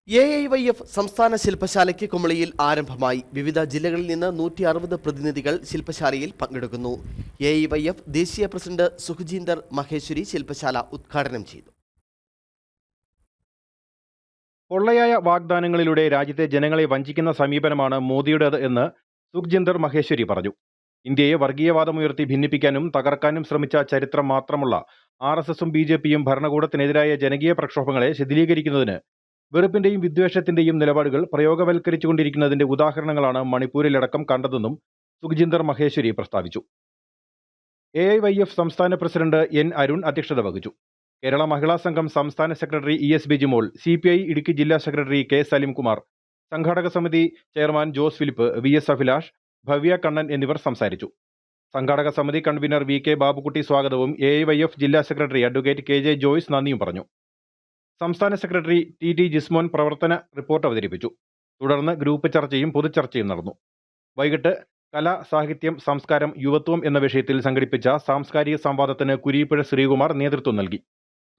എഐവൈഎഫ് സംസ്ഥാന ശില്പശാലയ്ക്ക് കുമളിയിൽ ആരംഭമായി. വിവിധ ജില്ലകളിൽ നിന്ന് 160 പ്രതിനിധികൾ ശില്പശാലയിൽ പങ്കെടുക്കുന്നു. എഐവൈഎഫ് ദേശീയ പ്രസിഡന്റ് സുഖ്ജീന്ദർ മഹേശ്വരി ശില്പശാല ഉദ്ഘാടനം ചെയ്തു. പൊള്ളയായ വാഗ്ദാനങ്ങളിലൂടെ രാജ്യത്തെ ജനങ്ങളെ വഞ്ചിക്കുന്ന സമീപനമാണ് മോദിയുടേത് എന്ന് സുഖ്ജീന്ദർ മഹേശ്വരി പറഞ്ഞു. ഇന്ത്യയെ വർഗീയവാദമുയർത്തി ഭിന്നിപ്പിക്കാനും തകർക്കാനും ശ്രമിച്ച ചരിത്രം മാത്രമുള്ള RSSും BJPയും ഭരണകൂടത്തിനെതിരായ ജനകീയ പ്രക്ഷോഭങ്ങളെ ശിഥിലീകരിക്കുന്നതിന് വെറുപ്പിന്റെയും വിദ്വേഷത്തിന്റെയും നിലപാടുകൾ പ്രയോഗവൽക്കരിച്ചുകൊണ്ടിരിക്കുന്നതിന്റെ ഉദാഹരണങ്ങളാണ് മണിപ്പൂരിലടക്കം കണ്ടതെന്നും സുഖ്ജീന്ദർ മഹേശ്വരി പ്രസ്താവിച്ചു. എഐവൈഎഫ് സംസ്ഥാന പ്രസിഡന്റ് N. അരുൺ അധ്യക്ഷത വഹിച്ചു. കേരള മഹിളാ സംഘം സംസ്ഥാന secretary ES Bijimol, CPI Idukki ജില്ലാ സെക്രട്ടറി K. സലിംകുമാർ, സംഘാടക സമിതി chairman Jose Philip, VS Abhilash, Bhavya Kannan എന്നിവർ സംസാരിച്ചു. സംഘാടക സമിതി കൺവീനർ VK ബാബുക്കുട്ടി സ്വാഗതവും എഐവൈഎഫ് ജില്ലാ സെക്രട്ടറി അഡ്വക്കേറ്റ് KJ ജോയ്സ് നന്ദിയും പറഞ്ഞു. സംസ്ഥാന സെക്രട്ടറി TT ജിസ്മോൻ പ്രവർത്തന റിപ്പോർട്ട് അവതരിപ്പിച്ചു. തുടർന്ന് ഗ്രൂപ്പ് ചർച്ചയും പൊതുചർച്ചയും നടന്നു. വൈകിട്ട് കല, സാഹിത്യം, സംസ്കാരം, യുവത്വം എന്ന വിഷയത്തിൽ സംഘടിപ്പിച്ച സാംസ്കാരിക സംവാദത്തിന് കുരീപ്പുഴ ശ്രീകുമാർ നേതൃത്വം നൽകി.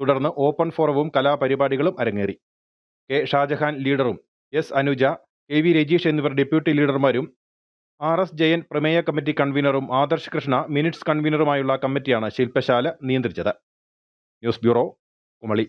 തുടർന്ന് ഓപ്പൺ ഫോറവും കലാപരിപാടികളും അരങ്ങേറി. K. Shah Jahan ലീഡറും S. Anuja, KV Rajeesh എന്നിവർ ഡെപ്യൂട്ടി ലീഡർമാരും RS ജയൻ പ്രമേയ കമ്മിറ്റി കൺവീനറും ആദർശ് കൃഷ്ണ മിനിറ്റ്സ് കൺവീനറുമായുള്ള കമ്മിറ്റിയാണ് ശില്പശാല നിയന്ത്രിച്ചത്. News bureau, Kumily.